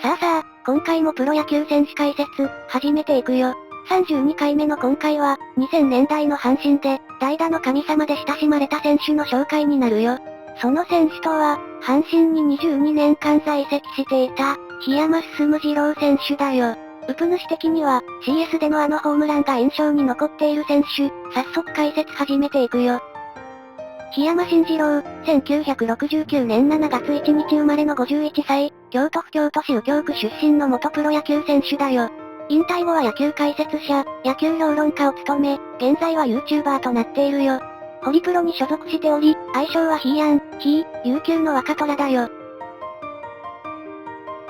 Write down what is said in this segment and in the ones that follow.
さあ、今回もプロ野球選手解説、始めていくよ。32回目の今回は、2000年代の阪神で、代打の神様で親しまれた選手の紹介になるよ。その選手とは、阪神に22年間在籍していた、檜山進次郎選手だよ。うぷ主的には、CS でのあのホームランが印象に残っている選手、早速解説始めていくよ。檜山進次郎、1969年7月1日生まれの51歳、京都府京都市右京区出身の元プロ野球選手だよ。引退後は野球解説者、野球評論家を務め、現在は YouTuber となっているよ。ホリプロに所属しており、愛称はヒーアン、悠久の若虎だよ。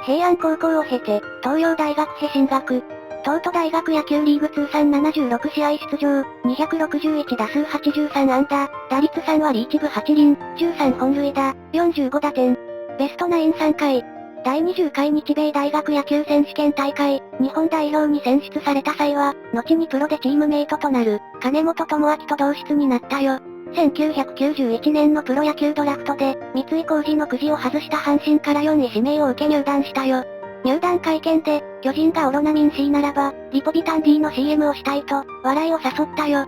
平安高校を経て、東洋大学へ進学。東都大学野球リーグ通算76試合出場、261打数83安打、打率3割1分8厘、13本塁打、45打点。ベストナイン3回。第20回日米大学野球選手権大会、日本代表に選出された際は、後にプロでチームメイトとなる、金本智明と同室になったよ。1991年のプロ野球ドラフトで、三井浩二のくじを外した阪神から4位指名を受け入団したよ。入団会見で、巨人がオロナミン C ならば、リポビタン D の CM をしたいと、笑いを誘ったよ。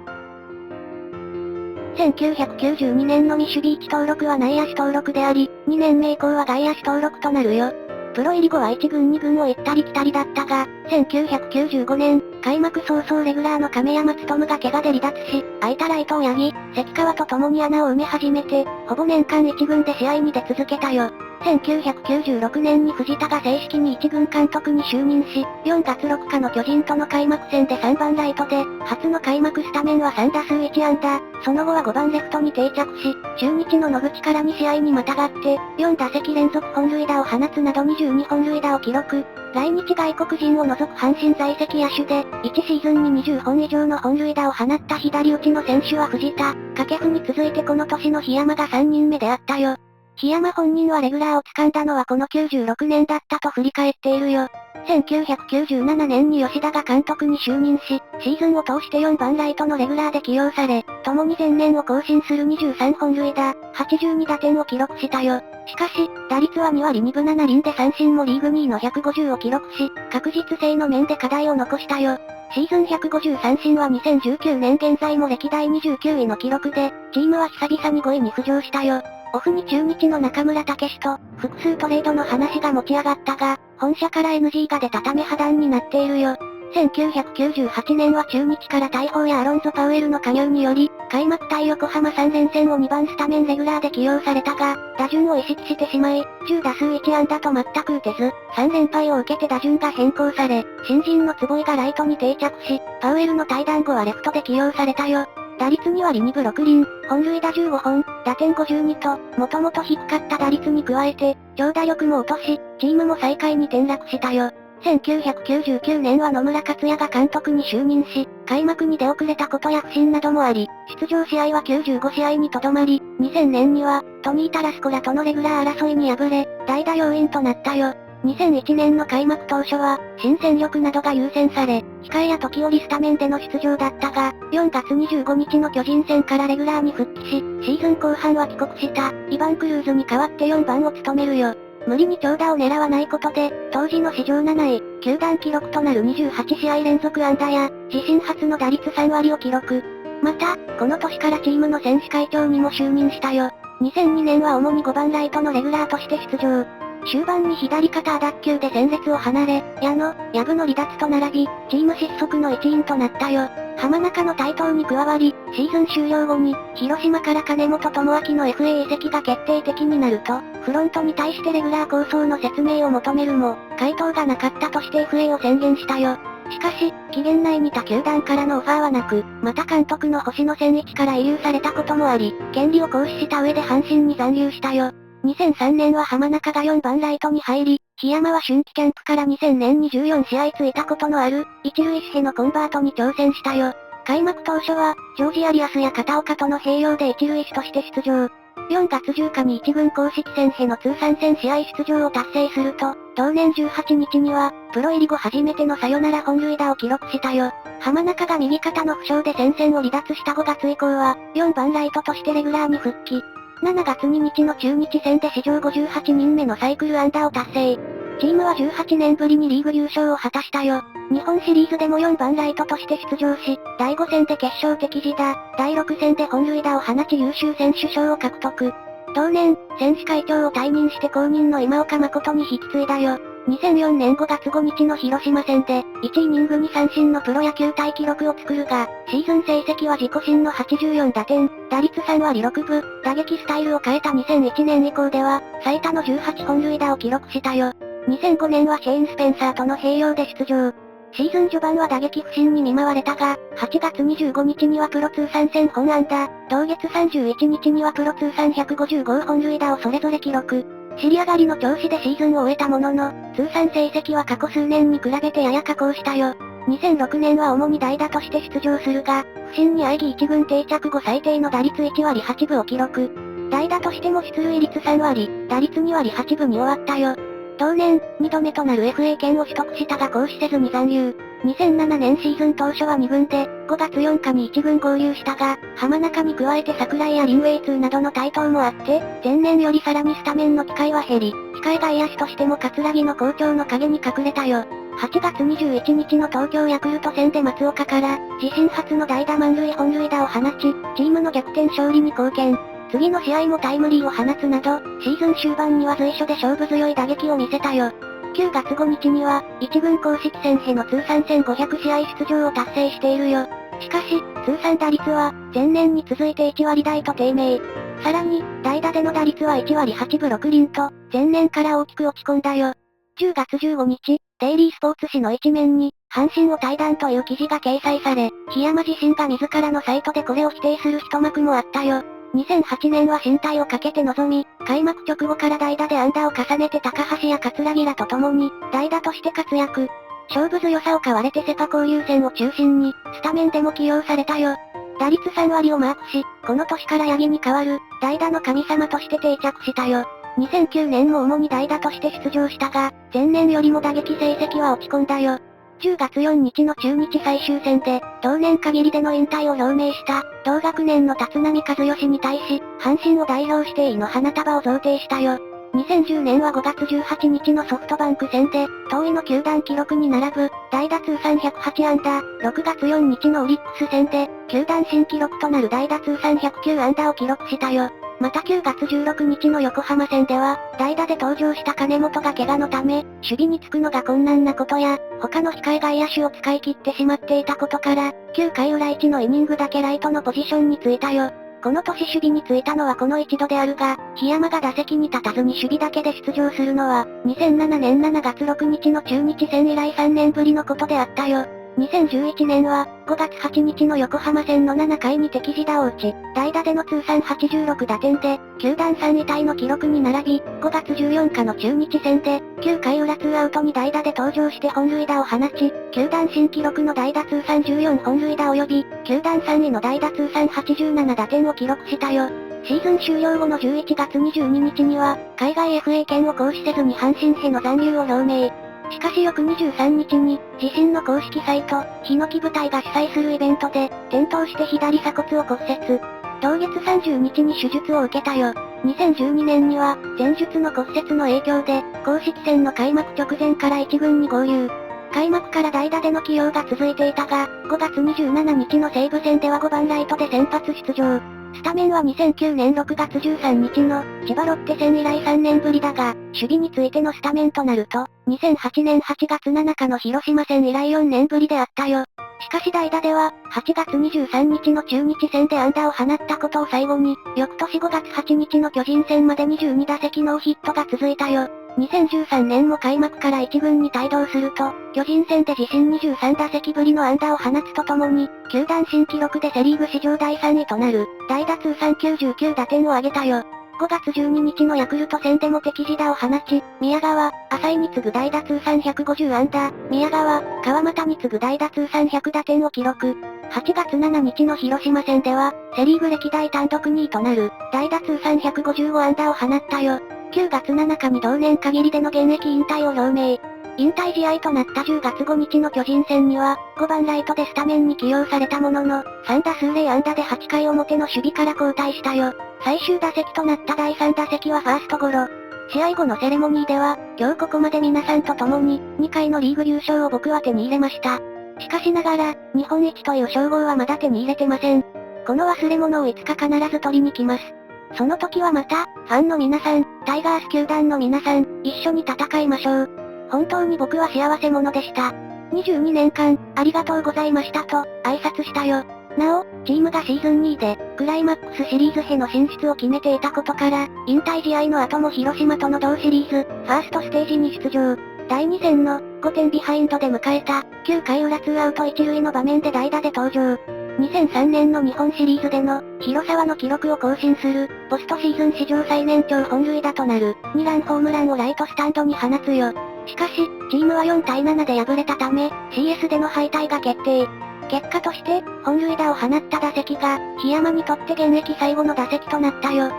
1992年のミシュビーチ登録は内野手登録であり、2年目以降は外野手登録となるよ。プロ入り後は1軍2軍を行ったり来たりだったが、1995年、開幕早々レギュラーの亀山勉が怪我で離脱し、空いたライトを八木、関川と共に穴を埋め始めて、ほぼ年間1軍で試合に出続けたよ。1996年に藤田が正式に1軍監督に就任し、4月6日の巨人との開幕戦で3番ライトで、初の開幕スタメンは3打数1安打、その後は5番レフトに定着し、中日の野口から2試合にまたがって、4打席連続本塁打を放つなど22本塁打を記録。来日外国人を除く阪神在籍野手で、1シーズンに20本以上の本塁打を放った左打ちの選手は藤田、掛布に続いてこの年の檜山が3人目であったよ。檜山本人はレギュラーを掴んだのはこの96年だったと振り返っているよ。1997年に吉田が監督に就任し、シーズンを通して4番ライトのレギュラーで起用され、共に前年を更新する23本塁打、82打点を記録したよ。しかし、打率は2割2分7厘で三振もリーグ2位の150を記録し、確実性の面で課題を残したよ。シーズン150三振は2019年現在も歴代29位の記録で、チームは久々に5位に浮上したよ。オフに中日の中村武史と、複数トレードの話が持ち上がったが、本社から NG が出たため破談になっているよ。1998年は中日から大砲やアロンゾ・パウエルの加入により、開幕対横浜3連戦を2番スタメンレギュラーで起用されたが、打順を意識してしまい、10打数1安打と全く打てず、3連敗を受けて打順が変更され、新人の坪井がライトに定着し、パウエルの退団後はレフトで起用されたよ。打率2割2分6厘、本塁打15本、打点52と、もともと低かった打率に加えて、長打力も落とし、チームも最下位に転落したよ。1999年は野村克也が監督に就任し、開幕に出遅れたことや不振などもあり、出場試合は95試合にとどまり、2000年には、トニー・タラスコらとのレギュラー争いに敗れ、代打要員となったよ。2001年の開幕当初は、新戦力などが優先され、控えや時折スタメンでの出場だったが、4月25日の巨人戦からレギュラーに復帰し、シーズン後半は帰国した、イヴァン・クルーズに代わって4番を務めるよ。無理に長打を狙わないことで、当時の史上7位、球団記録となる28試合連続安打や、自身初の打率3割を記録。また、この年からチームの選手会長にも就任したよ。2002年は主に5番ライトのレギュラーとして出場。終盤に左肩脱臼で戦列を離れ、矢野、藪の離脱と並び、チーム失速の一員となったよ。浜中の台頭に加わり、シーズン終了後に、広島から金本智明の FA 移籍が決定的になると、フロントに対してレギュラー構想の説明を求めるも、回答がなかったとして FA を宣言したよ。しかし、期限内に他球団からのオファーはなく、また監督の星野千一から慰留されたこともあり、権利を行使した上で阪神に残留したよ。2003年は浜中が4番ライトに入り、檜山は春季キャンプから2000年に14試合ついたことのある、一塁手へのコンバートに挑戦したよ。開幕当初は、ジョージ・アリアスや片岡との併用で一塁手として出場。4月10日に一軍公式戦への通算1000試合出場を達成すると、同年18日には、プロ入り後初めてのサヨナラ本塁打を記録したよ。浜中が右肩の負傷で戦線を離脱した5月以降は、4番ライトとしてレギュラーに復帰。7月2日の中日戦で史上58人目のサイクル安打を達成。チームは18年ぶりにリーグ優勝を果たしたよ。日本シリーズでも4番ライトとして出場し、第5戦で決勝的自打、第6戦で本塁打を放ち優秀選手賞を獲得。同年、選手会長を退任して後任の今岡誠に引き継いだよ。2004年5月5日の広島戦で、1イニングに三振のプロ野球タイ記録を作るが、シーズン成績は自己新の84打点、打率3割6分、打撃スタイルを変えた2001年以降では、最多の18本塁打を記録したよ。2005年はシェーン・スペンサーとの併用で出場。シーズン序盤は打撃不振に見舞われたが、8月25日にはプロ通算1000本安打、同月31日にはプロ通算155本塁打をそれぞれ記録。尻上がりの調子でシーズンを終えたものの、通算成績は過去数年に比べてやや下降したよ。2006年は主に代打として出場するが、不振にあえぎ1軍定着後最低の打率1割8分を記録。代打としても出塁率3割、打率2割8分に終わったよ。同年、2度目となる FA 権を取得したが行使せずに残留。2007年シーズン当初は2軍で、5月4日に1軍合流したが、浜中に加えて桜井やリンウェイ2などの台頭もあって、前年よりさらにスタメンの機会は減り、控え外野手としても桂木の好調の陰に隠れたよ。8月21日の東京ヤクルト戦で松岡から、自身初の代打満塁本塁打を放ち、チームの逆転勝利に貢献。次の試合もタイムリーを放つなど、シーズン終盤には随所で勝負強い打撃を見せたよ。9月5日には、1軍公式戦への通算1500試合出場を達成しているよ。しかし、通算打率は、前年に続いて1割台と低迷。さらに、代打での打率は1割8分6厘と、前年から大きく落ち込んだよ。10月15日、デイリースポーツ紙の一面に、阪神を退団という記事が掲載され、檜山自身が自らのサイトでこれを否定する一幕もあったよ。2008年は進退をかけて臨み、開幕直後から代打で安打を重ねて高橋や桂木らと共に、代打として活躍。勝負強さを買われてセパ交流戦を中心に、スタメンでも起用されたよ。打率3割をマークし、この年から八木に代わる、代打の神様として定着したよ。2009年も主に代打として出場したが、前年よりも打撃成績は落ち込んだよ。10月4日の中日最終戦で、同年限りでの引退を表明した、同学年の立浪和義に対し、阪神を代表しての花束を贈呈したよ。2010年は5月18日のソフトバンク戦で、当位の球団記録に並ぶ、代打通算108安打、6月4日のオリックス戦で、球団新記録となる代打通算109安打を記録したよ。また9月16日の横浜戦では、代打で登場した金本が怪我のため、守備につくのが困難なことや、他の控え外野手を使い切ってしまっていたことから、9回裏1のイニングだけライトのポジションについたよ。この年守備についたのはこの一度であるが、檜山が打席に立たずに守備だけで出場するのは、2007年7月6日の中日戦以来3年ぶりのことであったよ。2011年は、5月8日の横浜戦の7回に敵自打を打ち、代打での通算86打点で、球団3位タイの記録に並び、5月14日の中日戦で、9回裏2アウトに代打で登場して本塁打を放ち、球団新記録の代打通算14本塁打及び、球団3位の代打通算87打点を記録したよ。シーズン終了後の11月22日には、海外 FA 権を行使せずに阪神への残留を表明。しかし翌23日に、自身の公式サイト、ヒノキ部隊が主催するイベントで、転倒して左鎖骨を骨折。同月30日に手術を受けたよ。2012年には、前述の骨折の影響で、公式戦の開幕直前から1軍に合流。開幕から代打での起用が続いていたが、5月27日の西武戦では5番ライトで先発出場。スタメンは2009年6月13日の千葉ロッテ戦以来3年ぶりだが、守備についてのスタメンとなると、2008年8月7日の広島戦以来4年ぶりであったよ。しかし代打では、8月23日の中日戦で安打を放ったことを最後に、翌年5月8日の巨人戦まで22打席ノーヒットが続いたよ。2013年も開幕から1軍に帯同すると、巨人戦で自身23打席ぶりの安打を放つとともに、球団新記録でセリーグ史上第3位となる、代打通算99打点を挙げたよ。5月12日のヤクルト戦でも敵自打を放ち、宮川、浅井に次ぐ代打通算150安打、宮川、川又に次ぐ代打通算100打点を記録。8月7日の広島戦では、セリーグ歴代単独2位となる、代打通算155安打を放ったよ。9月7日に同年限りでの現役引退を表明。引退試合となった10月5日の巨人戦には、5番ライトでスタメンに起用されたものの、3打数0安打で8回表の守備から交代したよ。最終打席となった第3打席はファーストゴロ。試合後のセレモニーでは、今日ここまで皆さんと共に、2回のリーグ優勝を僕は手に入れました。しかしながら、日本一という称号はまだ手に入れてません。この忘れ物をいつか必ず取りに来ます。その時はまた、ファンの皆さん、タイガース球団の皆さん、一緒に戦いましょう。本当に僕は幸せ者でした。22年間、ありがとうございましたと、挨拶したよ。なお、チームがシーズン2位で、クライマックスシリーズへの進出を決めていたことから、引退試合の後も広島との同シリーズ、ファーストステージに出場。第2戦の、5点ビハインドで迎えた、9回裏2アウト1塁の場面で代打で登場。2003年の日本シリーズでの、広沢の記録を更新する、ポストシーズン史上最年長本塁打となる、2ランホームランをライトスタンドに放つよ。しかし、チームは4対7で敗れたため、CS での敗退が決定。結果として、本塁打を放った打席が、檜山にとって現役最後の打席となったよ。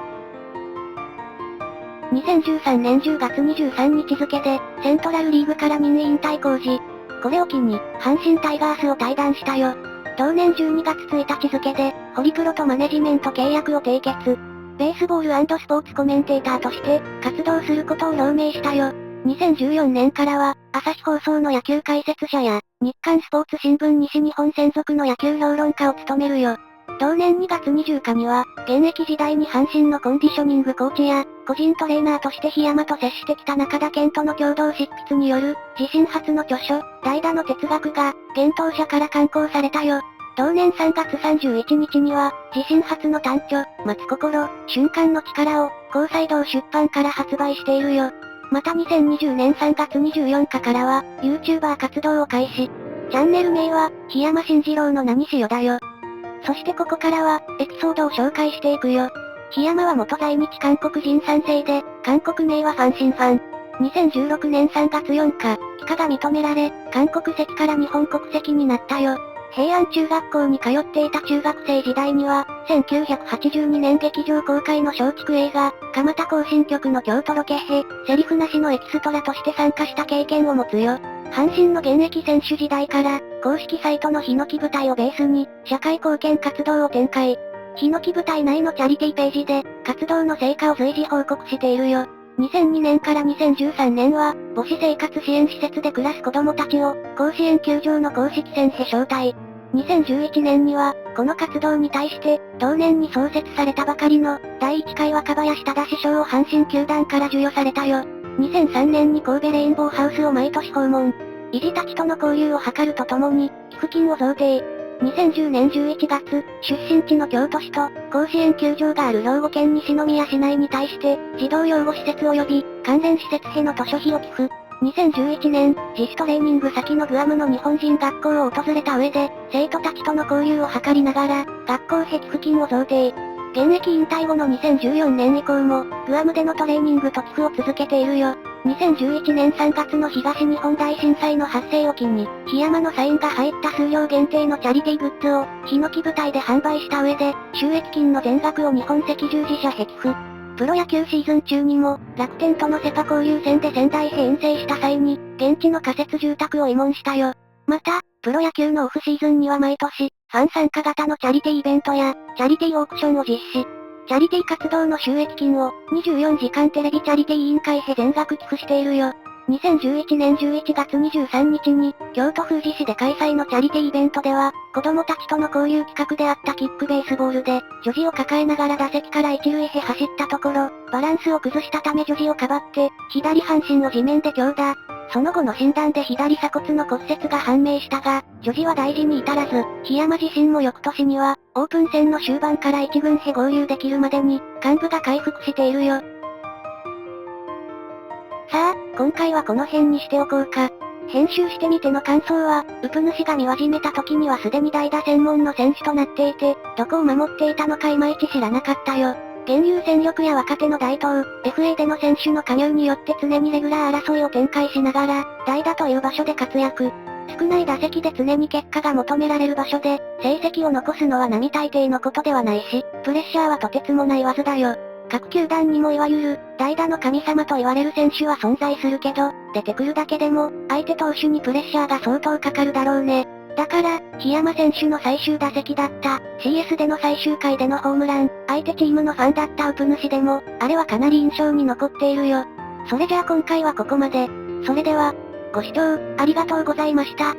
2013年10月23日付で、セントラルリーグから任意引退公示。これを機に、阪神タイガースを退団したよ。同年12月1日付で、ホリプロとマネジメント契約を締結。ベースボール&スポーツコメンテーターとして、活動することを表明したよ。2014年からは、朝日放送の野球解説者や、日刊スポーツ新聞西日本専属の野球評論家を務めるよ。同年2月20日には、現役時代に阪神のコンディショニングコーチや、個人トレーナーとして檜山と接してきた中田健との共同執筆による、自身初の著書、代打の哲学が、幻冬舎から刊行されたよ。同年3月31日には、自身初の短著、待つ心、瞬間の力を、高裁堂出版から発売しているよ。また2020年3月24日からは、YouTuber 活動を開始。チャンネル名は、檜山慎次郎の何しよだよ。そしてここからは、エピソードを紹介していくよ。檜山は元在日韓国人3世で、韓国名はファンシンファン。2016年3月4日、帰化が認められ、韓国籍から日本国籍になったよ。平安中学校に通っていた中学生時代には、1982年劇場公開の松竹映画、蒲田行進曲の京都ロケへ、セリフなしのエキストラとして参加した経験を持つよ。阪神の現役選手時代から、公式サイトのヒノキ部隊をベースに、社会貢献活動を展開。ヒノキ部隊内のチャリティーページで、活動の成果を随時報告しているよ。2002年から2013年は、母子生活支援施設で暮らす子供たちを、甲子園球場の公式戦へ招待。2011年には、この活動に対して、同年に創設されたばかりの、第1回若林忠賞を阪神球団から授与されたよ。2003年に神戸レインボーハウスを毎年訪問。理事たちとの交流を図るとともに、寄付金を贈呈。2010年11月、出身地の京都市と、甲子園球場がある兵庫県西宮市内に対して、児童養護施設及び、関連施設への図書費を寄付。2011年、自主トレーニング先のグアムの日本人学校を訪れた上で、生徒たちとの交流を図りながら、学校へ寄付金を贈呈。現役引退後の2014年以降も、グアムでのトレーニングと寄付を続けているよ。2011年3月の東日本大震災の発生を機に、檜山のサインが入った数量限定のチャリティーグッズを、ヒノキ部隊で販売した上で、収益金の全額を日本赤十字社へ寄付。プロ野球シーズン中にも、楽天とのセパ交流戦で仙台へ遠征した際に、現地の仮設住宅を慰問したよ。また、プロ野球のオフシーズンには毎年、ファン参加型のチャリティーイベントや、チャリティーオークションを実施。チャリティー活動の収益金を、24時間テレビチャリティー委員会へ全額寄付しているよ。2011年11月23日に、京都府宇治市で開催のチャリティーイベントでは、子供たちとの交流企画であったキックベースボールで、女児を抱えながら打席から一塁へ走ったところ、バランスを崩したため女児をかばって、左半身を地面で強打。その後の診断で左鎖骨の骨折が判明したが、女児は大事に至らず、檜山自身も翌年には、オープン戦の終盤から一軍へ合流できるまでに、幹部が回復しているよ。さあ、今回はこの辺にしておこうか。編集してみての感想は、ウプ主が見始めた時にはすでに代打専門の選手となっていて、どこを守っていたのかいまいち知らなかったよ。現有戦力や若手の台頭、FA での選手の加入によって常にレギュラー争いを展開しながら、代打という場所で活躍。少ない打席で常に結果が求められる場所で、成績を残すのは並大抵のことではないし、プレッシャーはとてつもない技だよ。各球団にもいわゆる、代打の神様と言われる選手は存在するけど、出てくるだけでも、相手投手にプレッシャーが相当かかるだろうね。だから、檜山選手の最終打席だった、CS での最終回でのホームラン、相手チームのファンだったウプ主でも、あれはかなり印象に残っているよ。それじゃあ今回はここまで。それでは、ご視聴、ありがとうございました。